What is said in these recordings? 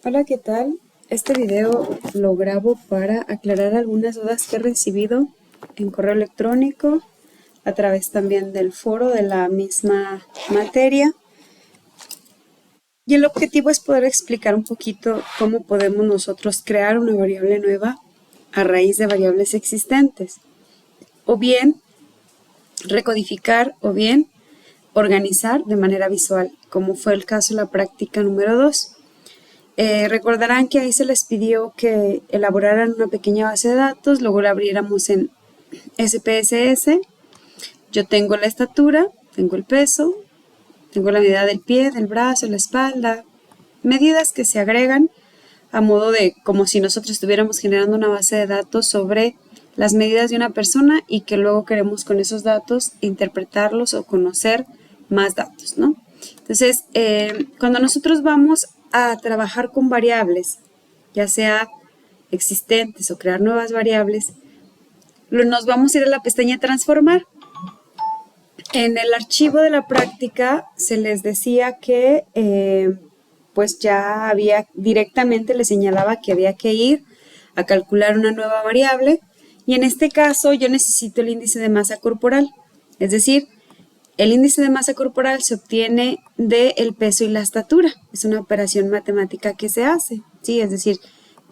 Hola, ¿qué tal? Este video lo grabo para aclarar algunas dudas que he recibido en correo electrónico, a través también del foro de la misma materia. Y el objetivo es poder explicar un poquito cómo podemos nosotros crear una variable nueva a raíz de variables existentes. O bien recodificar o bien organizar de manera visual, como fue el caso de la práctica número 2. Recordarán que ahí se les pidió que elaboraran una pequeña base de datos, luego la abriéramos en SPSS. Yo tengo la estatura, tengo el peso, tengo la medida del pie, del brazo, la espalda, medidas que se agregan a modo de como si nosotros estuviéramos generando una base de datos sobre las medidas de una persona y que luego queremos con esos datos interpretarlos o conocer más datos, ¿no? Entonces, cuando nosotros vamos a trabajar con variables, ya sea existentes o crear nuevas variables, nos vamos a ir a la pestaña transformar. En el archivo de la práctica se les decía que pues ya había directamente, les señalaba que había que ir a calcular una nueva variable, y en este caso yo necesito el índice de masa corporal, es decir, el índice de masa corporal se obtiene del peso y la estatura. Es una operación matemática que se hace, ¿sí? Es decir,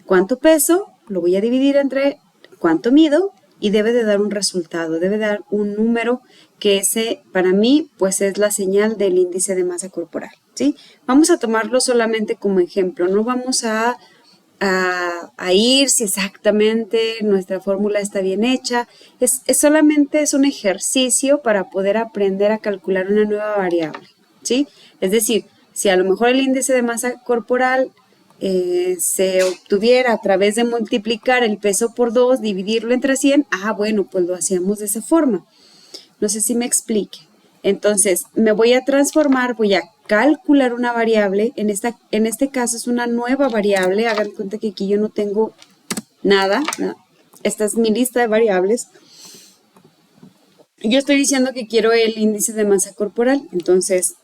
cuánto peso lo voy a dividir entre cuánto mido y debe de dar un resultado, debe dar un número que ese para mí pues es la señal del índice de masa corporal, ¿sí? Vamos a tomarlo solamente como ejemplo, no vamos a ir si exactamente nuestra fórmula está bien hecha. Solamente es un ejercicio para poder aprender a calcular una nueva variable, ¿sí? Es decir, si a lo mejor el índice de masa corporal se obtuviera a través de multiplicar el peso por 2, dividirlo entre 100, bueno, pues lo hacíamos de esa forma. No sé si me explique. Entonces, me voy a transformar, voy a calcular una variable. En este caso es una nueva variable. Hagan cuenta que aquí yo no tengo nada, ¿no? Esta es mi lista de variables. Yo estoy diciendo que quiero el índice de masa corporal. Entonces,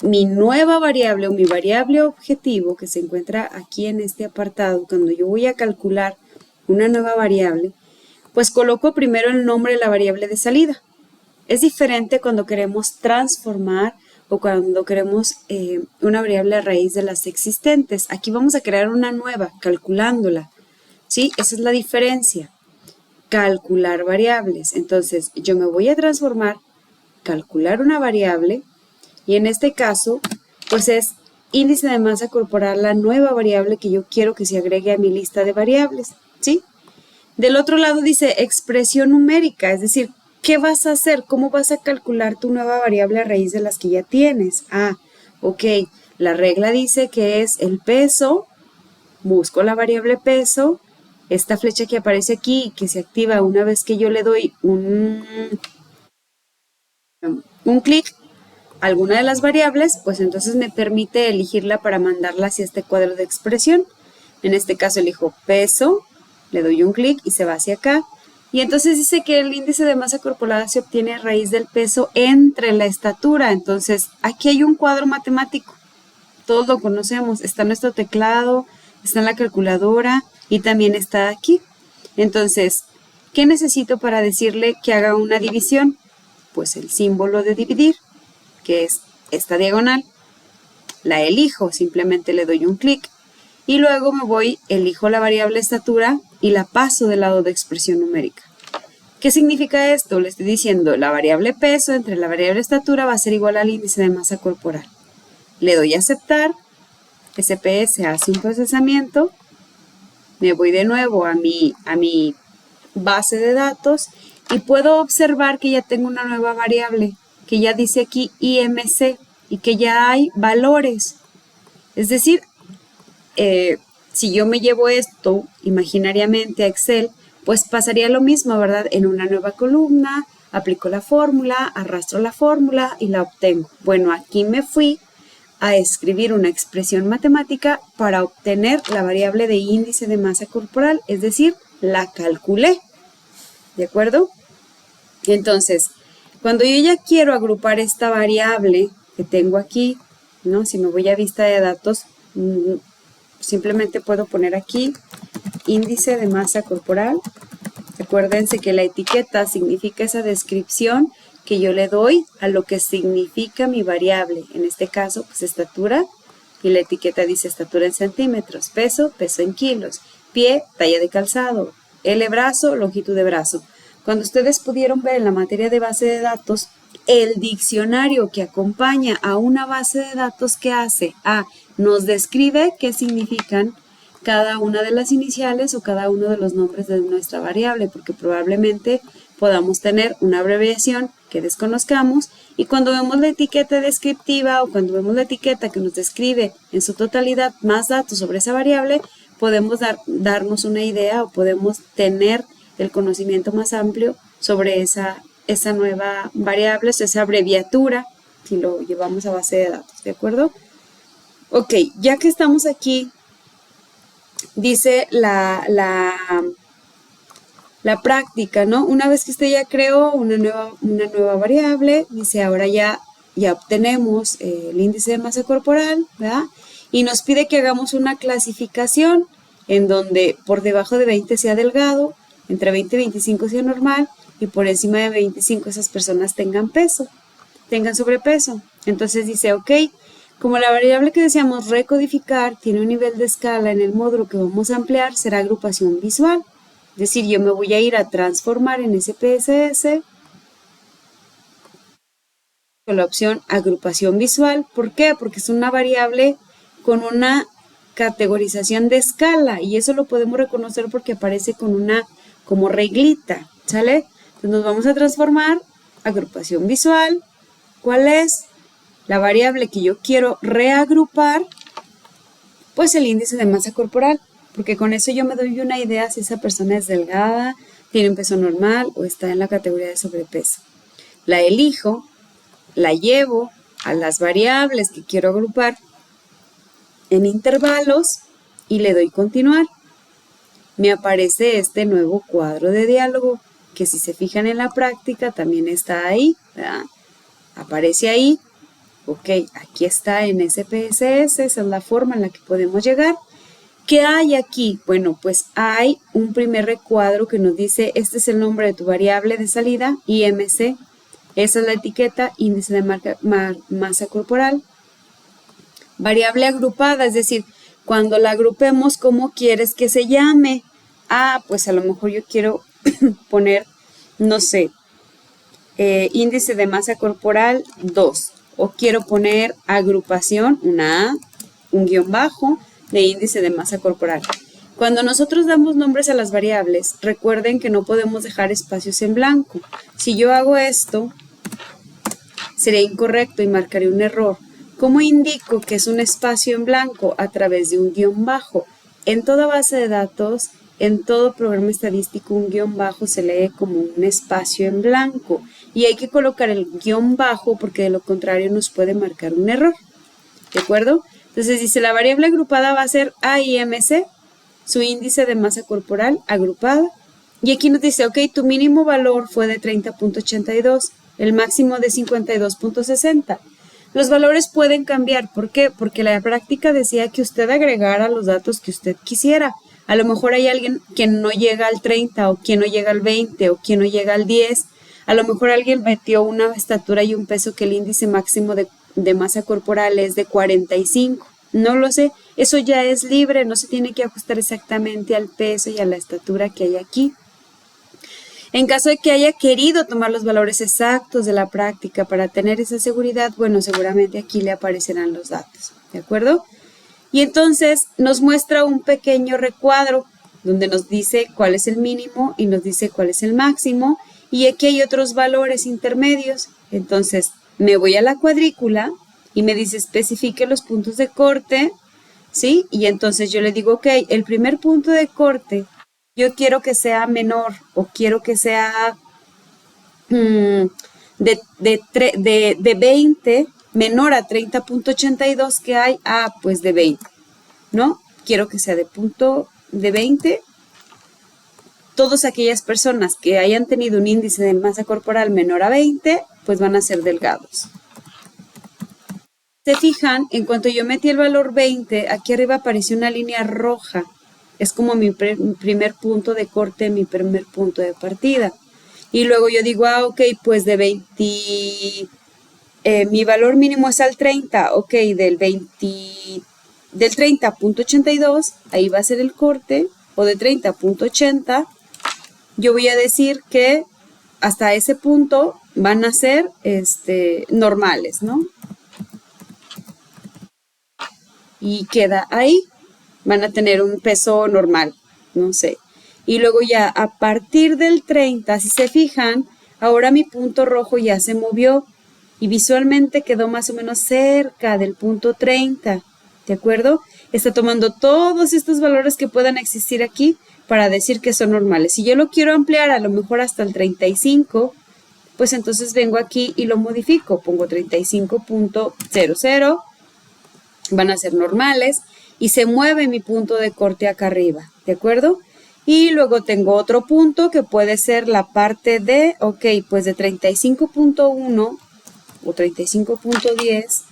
mi nueva variable o mi variable objetivo que se encuentra aquí en este apartado, cuando yo voy a calcular una nueva variable, pues coloco primero el nombre de la variable de salida. Es diferente cuando queremos transformar o cuando queremos una variable a raíz de las existentes. Aquí vamos a crear una nueva, calculándola, ¿sí? Esa es la diferencia. Calcular variables. Entonces, yo me voy a transformar, calcular una variable, y en este caso, pues es índice de masa corporal, la nueva variable que yo quiero que se agregue a mi lista de variables, ¿sí? Del otro lado dice expresión numérica, es decir, ¿qué vas a hacer? ¿Cómo vas a calcular tu nueva variable a raíz de las que ya tienes? Ok, la regla dice que es el peso, busco la variable peso, esta flecha que aparece aquí, que se activa una vez que yo le doy un clic a alguna de las variables, pues entonces me permite elegirla para mandarla hacia este cuadro de expresión. En este caso elijo peso, le doy un clic y se va hacia acá. Y entonces dice que el índice de masa corporal se obtiene a raíz del peso entre la estatura. Entonces, aquí hay un cuadro matemático. Todos lo conocemos. Está en nuestro teclado, está en la calculadora y también está aquí. Entonces, ¿qué necesito para decirle que haga una división? Pues el símbolo de dividir, que es esta diagonal. La elijo, simplemente le doy un clic. Y luego me voy, elijo la variable estatura y la paso del lado de expresión numérica. ¿Qué significa esto? Le estoy diciendo la variable peso entre la variable estatura va a ser igual al índice de masa corporal. Le doy a aceptar, SPS hace un procesamiento, me voy de nuevo a mi base de datos y puedo observar que ya tengo una nueva variable, que ya dice aquí IMC y que ya hay valores. Es decir, si yo me llevo esto imaginariamente a Excel, pues pasaría lo mismo, ¿verdad? En una nueva columna, aplico la fórmula, arrastro la fórmula y la obtengo. Bueno, aquí me fui a escribir una expresión matemática para obtener la variable de índice de masa corporal, es decir, la calculé, ¿de acuerdo? Entonces, cuando yo ya quiero agrupar esta variable que tengo aquí, ¿no? Si me voy a vista de datos, simplemente puedo poner aquí índice de masa corporal. Acuérdense que la etiqueta significa esa descripción que yo le doy a lo que significa mi variable. En este caso, pues estatura, y la etiqueta dice estatura en centímetros, peso, peso en kilos, pie, talla de calzado, L brazo, longitud de brazo. Cuando ustedes pudieron ver en la materia de base de datos, el diccionario que acompaña a una base de datos, ¿qué hace? Nos describe qué significan cada una de las iniciales o cada uno de los nombres de nuestra variable, porque probablemente podamos tener una abreviación que desconozcamos, y cuando vemos la etiqueta descriptiva o cuando vemos la etiqueta que nos describe en su totalidad más datos sobre esa variable, podemos darnos una idea o podemos tener el conocimiento más amplio sobre esa nueva variable, esa abreviatura, si lo llevamos a base de datos, ¿de acuerdo? Ok, ya que estamos aquí, dice la práctica, ¿no? Una vez que usted ya creó una nueva variable, dice ahora ya obtenemos el índice de masa corporal, ¿verdad? Y nos pide que hagamos una clasificación en donde por debajo de 20 sea delgado, entre 20 y 25 sea normal, y por encima de 25 esas personas tengan sobrepeso. Entonces dice, ok, como la variable que deseamos recodificar tiene un nivel de escala en el módulo que vamos a ampliar, será agrupación visual. Es decir, yo me voy a ir a transformar en SPSS con la opción agrupación visual. ¿Por qué? Porque es una variable con una categorización de escala, y eso lo podemos reconocer porque aparece con una como reglita, ¿sale? Entonces nos vamos a transformar, agrupación visual. ¿Cuál es la variable que yo quiero reagrupar? Pues el índice de masa corporal, porque con eso yo me doy una idea si esa persona es delgada, tiene un peso normal o está en la categoría de sobrepeso. La elijo, la llevo a las variables que quiero agrupar en intervalos y le doy continuar. Me aparece este nuevo cuadro de diálogo, que si se fijan en la práctica también está ahí, ¿verdad? Aparece ahí. Ok, aquí está en SPSS, esa es la forma en la que podemos llegar. ¿Qué hay aquí? Bueno, pues hay un primer recuadro que nos dice, este es el nombre de tu variable de salida, IMC. Esa es la etiqueta, índice de masa corporal. Variable agrupada, es decir, cuando la agrupemos, ¿cómo quieres que se llame? Pues a lo mejor yo quiero poner, no sé, índice de masa corporal 2. O quiero poner agrupación, una A, un guión bajo, de índice de masa corporal. Cuando nosotros damos nombres a las variables, recuerden que no podemos dejar espacios en blanco. Si yo hago esto, sería incorrecto y marcaré un error. ¿Cómo indico que es un espacio en blanco? A través de un guión bajo. En toda base de datos, en todo programa estadístico, un guión bajo se lee como un espacio en blanco. Y hay que colocar el guión bajo porque de lo contrario nos puede marcar un error. ¿De acuerdo? Entonces dice, la variable agrupada va a ser AIMC, su índice de masa corporal agrupada. Y aquí nos dice, ok, tu mínimo valor fue de 30.82, el máximo de 52.60. Los valores pueden cambiar. ¿Por qué? Porque la práctica decía que usted agregara los datos que usted quisiera. A lo mejor hay alguien que no llega al 30, o quien no llega al 20, o quien no llega al 10. A lo mejor alguien metió una estatura y un peso que el índice máximo de masa corporal es de 45. No lo sé, eso ya es libre, no se tiene que ajustar exactamente al peso y a la estatura que hay aquí. En caso de que haya querido tomar los valores exactos de la práctica para tener esa seguridad, bueno, seguramente aquí le aparecerán los datos, ¿de acuerdo? Y entonces nos muestra un pequeño recuadro donde nos dice cuál es el mínimo y nos dice cuál es el máximo, y aquí hay otros valores intermedios. Entonces me voy a la cuadrícula y me dice especifique los puntos de corte, ¿sí? Y entonces yo le digo, ok, el primer punto de corte yo quiero que sea menor o quiero que sea de 20 menor a 30.82 que hay, pues de 20, ¿no? Quiero que sea de 20. Todas aquellas personas que hayan tenido un índice de masa corporal menor a 20, pues van a ser delgados. Se fijan, en cuanto yo metí el valor 20, aquí arriba apareció una línea roja. Es como mi primer punto de corte, mi primer punto de partida. Y luego yo digo, ok, pues de 20, mi valor mínimo es al 30, ok, del 30.82, ahí va a ser el corte, o de 30.80, yo voy a decir que hasta ese punto van a ser normales, ¿no? Y queda ahí, van a tener un peso normal, no sé. Y luego ya a partir del 30, si se fijan, ahora mi punto rojo ya se movió y visualmente quedó más o menos cerca del punto 30, ¿de acuerdo? Está tomando todos estos valores que puedan existir aquí para decir que son normales. Si yo lo quiero ampliar a lo mejor hasta el 35, pues entonces vengo aquí y lo modifico, pongo 35.00, van a ser normales y se mueve mi punto de corte acá arriba, ¿de acuerdo? Y luego tengo otro punto que puede ser la parte de, ok, pues de 35.1 o 35.10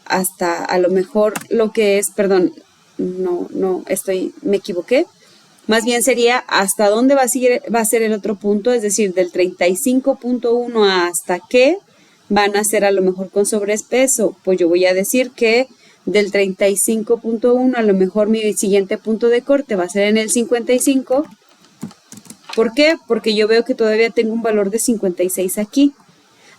hasta a lo mejor lo que es, perdón, me equivoqué. Más bien sería hasta dónde va a ser el otro punto, es decir, del 35.1 hasta qué van a ser a lo mejor con sobrepeso. Pues yo voy a decir que del 35.1 a lo mejor mi siguiente punto de corte va a ser en el 55. ¿Por qué? Porque yo veo que todavía tengo un valor de 56 aquí.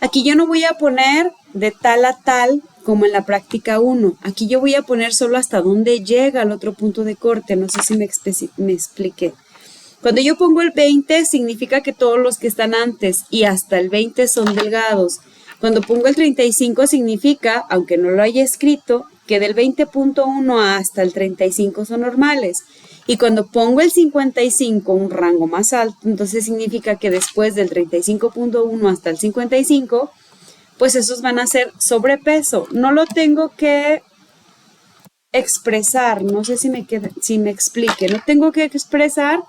Aquí yo no voy a poner de tal a tal como en la práctica 1. Aquí yo voy a poner solo hasta dónde llega el otro punto de corte. No sé si me expliqué. Cuando yo pongo el 20 significa que todos los que están antes y hasta el 20 son delgados. Cuando pongo el 35 significa, aunque no lo haya escrito, que del 20.1 hasta el 35 son normales. Y cuando pongo el 55, un rango más alto, entonces significa que después del 35.1 hasta el 55, pues esos van a ser sobrepeso. No lo tengo que expresar, no sé si me explique, no tengo que expresar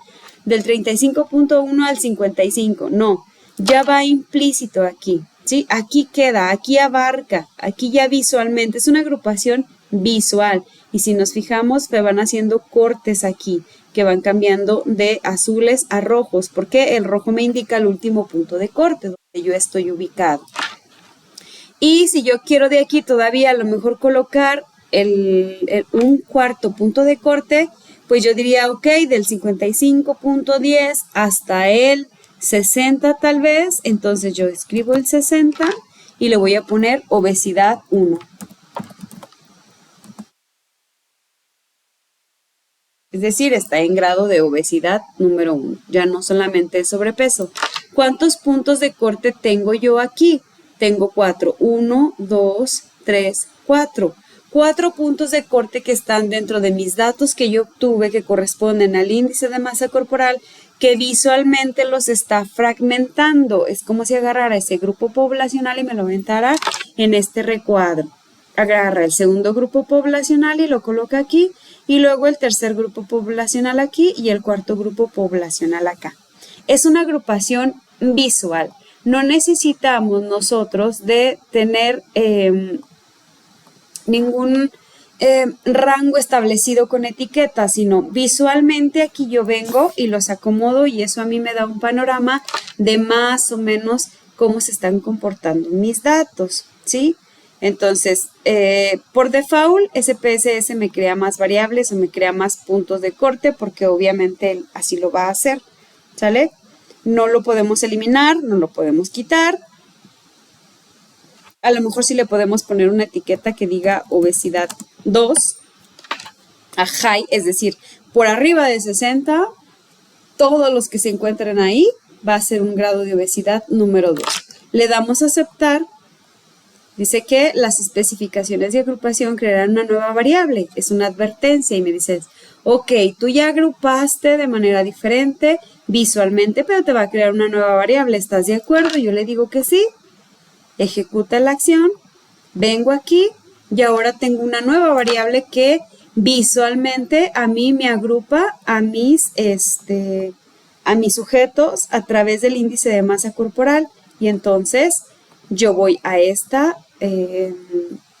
del 35.1 al 55, no, ya va implícito aquí, ¿sí? Aquí queda, aquí abarca, aquí ya visualmente, es una agrupación visual, y si nos fijamos, se van haciendo cortes aquí, que van cambiando de azules a rojos, porque el rojo me indica el último punto de corte, donde yo estoy ubicado. Y si yo quiero de aquí todavía a lo mejor colocar un cuarto punto de corte, pues yo diría, ok, del 55.10 hasta el 60 tal vez, entonces yo escribo el 60 y le voy a poner obesidad 1. Es decir, está en grado de obesidad número 1, ya no solamente es sobrepeso. ¿Cuántos puntos de corte tengo yo aquí? Tengo 4, 1, 2, 3, 4. 4 puntos de corte que están dentro de mis datos que yo obtuve que corresponden al índice de masa corporal que visualmente los está fragmentando. Es como si agarrara ese grupo poblacional y me lo aventara en este recuadro. Agarra el segundo grupo poblacional y lo coloca aquí, y luego el tercer grupo poblacional aquí y el cuarto grupo poblacional acá. Es una agrupación visual. No necesitamos nosotros de tener ningún rango establecido con etiquetas, sino visualmente aquí yo vengo y los acomodo y eso a mí me da un panorama de más o menos cómo se están comportando mis datos, ¿sí? Entonces, por default, SPSS me crea más variables o me crea más puntos de corte porque obviamente así lo va a hacer, ¿sale? No lo podemos eliminar, no lo podemos quitar. A lo mejor sí le podemos poner una etiqueta que diga obesidad 2 a high, es decir, por arriba de 60, todos los que se encuentren ahí va a ser un grado de obesidad número 2. Le damos a aceptar. Dice que las especificaciones de agrupación crearán una nueva variable. Es una advertencia y me dices, ok, tú ya agrupaste de manera diferente visualmente, pero te va a crear una nueva variable. ¿Estás de acuerdo? Yo le digo que sí. Ejecuta la acción. Vengo aquí y ahora tengo una nueva variable que visualmente a mí me agrupa a mis sujetos a través del índice de masa corporal. Y entonces yo voy a esta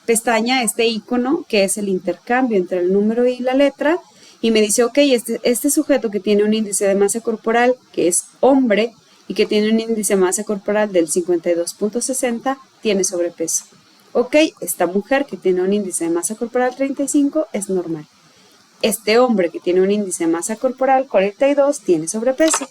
pestaña, este icono, que es el intercambio entre el número y la letra, y me dice, ok, este sujeto que tiene un índice de masa corporal, que es hombre, y que tiene un índice de masa corporal del 52.60, tiene sobrepeso. Ok, esta mujer que tiene un índice de masa corporal 35 es normal. Este hombre que tiene un índice de masa corporal 42 tiene sobrepeso.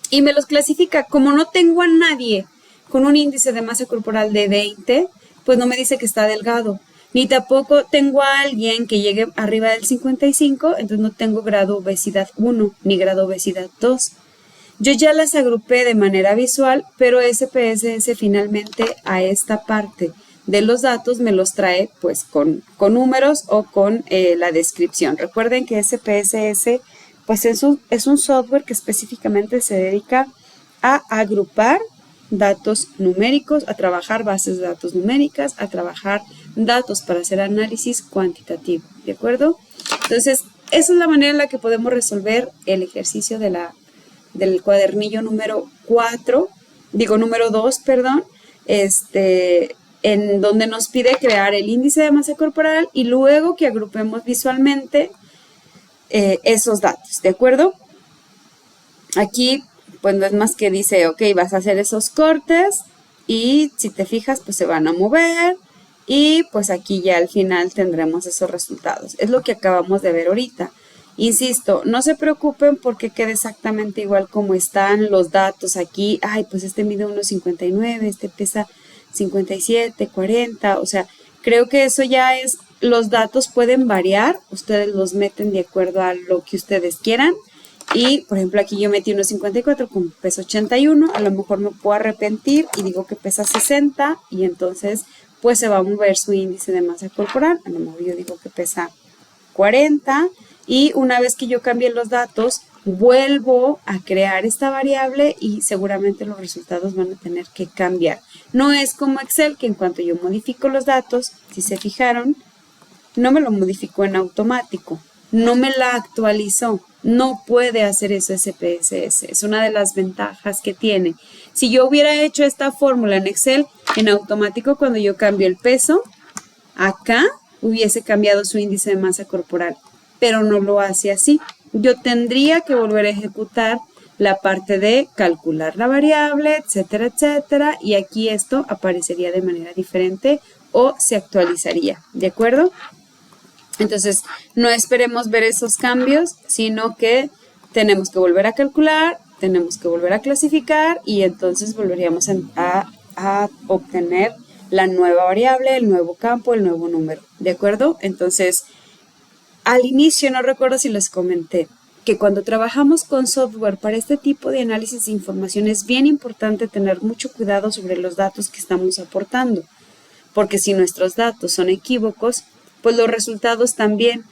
Y me los clasifica. Como no tengo a nadie con un índice de masa corporal de 20, pues no me dice que está delgado. Ni tampoco tengo a alguien que llegue arriba del 55, entonces no tengo grado obesidad 1 ni grado obesidad 2. Yo ya las agrupé de manera visual, pero SPSS finalmente a esta parte de los datos me los trae pues con números o con la descripción. Recuerden que SPSS pues es un software que específicamente se dedica a agrupar datos numéricos, a trabajar bases de datos numéricas, a trabajar datos para hacer análisis cuantitativo, ¿de acuerdo? Entonces, esa es la manera en la que podemos resolver el ejercicio del cuadernillo número 2, perdón, en donde nos pide crear el índice de masa corporal y luego que agrupemos visualmente esos datos, ¿de acuerdo? Aquí, pues no es más que dice, ok, vas a hacer esos cortes y si te fijas, pues se van a mover y pues aquí ya al final tendremos esos resultados. Es lo que acabamos de ver ahorita. Insisto, no se preocupen porque quede exactamente igual como están los datos aquí. Ay, pues este mide 1,59, este pesa 57, 40, o sea, creo que eso ya es, los datos pueden variar, ustedes los meten de acuerdo a lo que ustedes quieran. Y, por ejemplo, aquí yo metí 1,54 con peso 81, a lo mejor me puedo arrepentir y digo que pesa 60 y entonces pues se va a mover su índice de masa corporal, a lo mejor yo digo que pesa 40 y una vez que yo cambie los datos, vuelvo a crear esta variable y seguramente los resultados van a tener que cambiar. No es como Excel, que en cuanto yo modifico los datos, si se fijaron, no me lo modificó en automático, no me la actualizó, no puede hacer eso SPSS, es una de las ventajas que tiene. Si yo hubiera hecho esta fórmula en Excel, en automático cuando yo cambio el peso, acá hubiese cambiado su índice de masa corporal, pero no lo hace así. Yo tendría que volver a ejecutar la parte de calcular la variable, etcétera, etcétera, y aquí esto aparecería de manera diferente o se actualizaría, ¿de acuerdo? Entonces, no esperemos ver esos cambios, sino que tenemos que volver a calcular, tenemos que volver a clasificar y entonces volveríamos a obtener la nueva variable, el nuevo campo, el nuevo número, ¿de acuerdo? Entonces, al inicio no recuerdo si les comenté que cuando trabajamos con software para este tipo de análisis de información es bien importante tener mucho cuidado sobre los datos que estamos aportando, porque si nuestros datos son equívocos, pues los resultados también.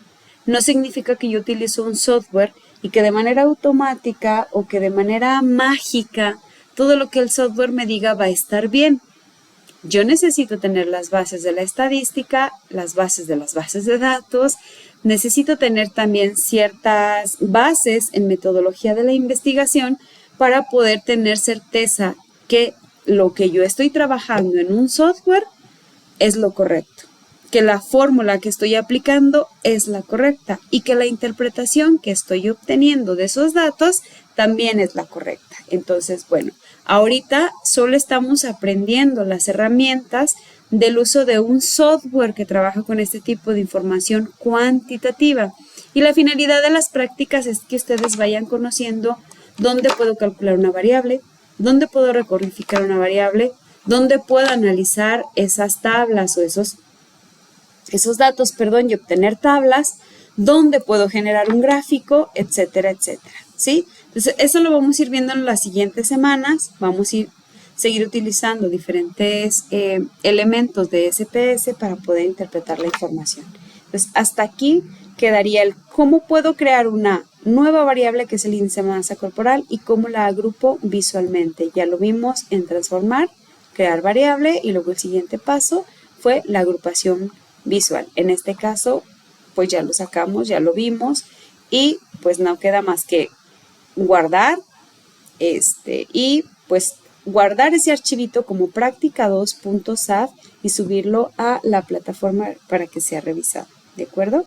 No significa que yo utilizo un software y que de manera automática o que de manera mágica todo lo que el software me diga va a estar bien. Yo necesito tener las bases de la estadística, las bases de las bases de datos, necesito tener también ciertas bases en metodología de la investigación para poder tener certeza que lo que yo estoy trabajando en un software es lo correcto, que la fórmula que estoy aplicando es la correcta y que la interpretación que estoy obteniendo de esos datos también es la correcta. Entonces, bueno, ahorita solo estamos aprendiendo las herramientas del uso de un software que trabaja con este tipo de información cuantitativa. Y la finalidad de las prácticas es que ustedes vayan conociendo dónde puedo calcular una variable, dónde puedo recodificar una variable, dónde puedo analizar esas tablas o esos datos, y obtener tablas, dónde puedo generar un gráfico, etcétera, etcétera, ¿sí? Entonces, eso lo vamos a ir viendo en las siguientes semanas, vamos a seguir utilizando diferentes elementos de SPS para poder interpretar la información. Entonces, hasta aquí quedaría el cómo puedo crear una nueva variable que es el índice de masa corporal y cómo la agrupo visualmente. Ya lo vimos en transformar, crear variable y luego el siguiente paso fue la agrupación visual. En este caso, pues ya lo sacamos, ya lo vimos y pues no queda más que guardar y pues guardar ese archivito como práctica2.saf y subirlo a la plataforma para que sea revisado, ¿de acuerdo?